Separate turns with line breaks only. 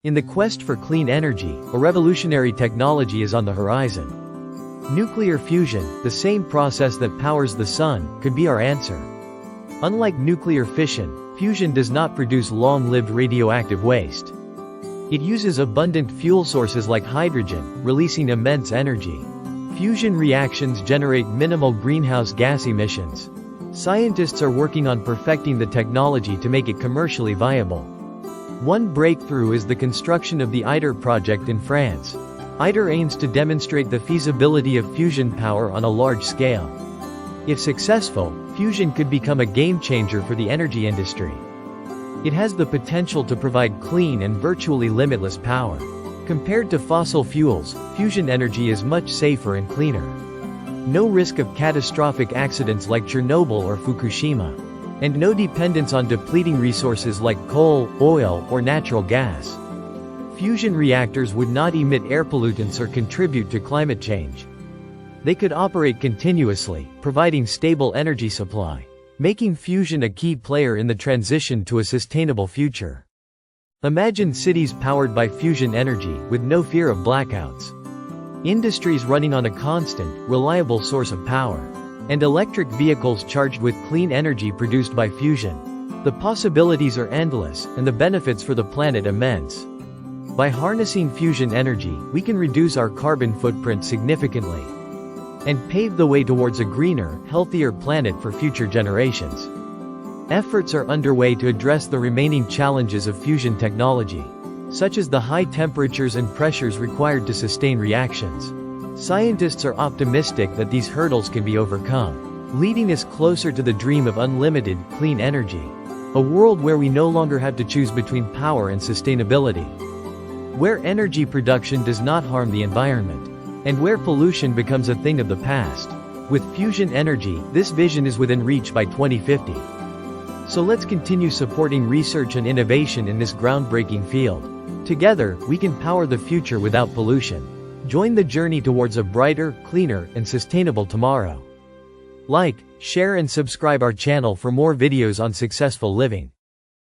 In the quest for clean energy, a revolutionary technology is on the horizon. Nuclear fusion, the same process that powers the sun, could be our answer. Unlike nuclear fission, fusion does not produce long-lived radioactive waste. It uses abundant fuel sources like hydrogen, releasing immense energy. Fusion reactions generate minimal greenhouse gas emissions. Scientists are working on perfecting the technology to make it commercially viable. One breakthrough is the construction of the ITER project in France. ITER aims to demonstrate the feasibility of fusion power on a large scale. If successful, fusion could become a game-changer for the energy industry. It has the potential to provide clean and virtually limitless power. Compared to fossil fuels, fusion energy is much safer and cleaner. No risk of catastrophic accidents like Chernobyl or Fukushima. And no dependence on depleting resources like coal, oil, or natural gas. Fusion reactors would not emit air pollutants or contribute to climate change. They could operate continuously, providing stable energy supply, making fusion a key player in the transition to a sustainable future. Imagine cities powered by fusion energy, with no fear of blackouts. Industries running on a constant, reliable source of power. And electric vehicles charged with clean energy produced by fusion. The possibilities are endless, and the benefits for the planet immense. By harnessing fusion energy, we can reduce our carbon footprint significantly and pave the way towards a greener, healthier planet for future generations. Efforts are underway to address the remaining challenges of fusion technology, such as the high temperatures and pressures required to sustain reactions. Scientists are optimistic that these hurdles can be overcome, leading us closer to the dream of unlimited, clean energy. A world where we no longer have to choose between power and sustainability. Where energy production does not harm the environment. And where pollution becomes a thing of the past. With fusion energy, this vision is within reach by 2050. So let's continue supporting research and innovation in this groundbreaking field. Together, we can power the future without pollution. Join the journey towards a brighter, cleaner, and sustainable tomorrow. Like, share and subscribe our channel for more videos on successful living.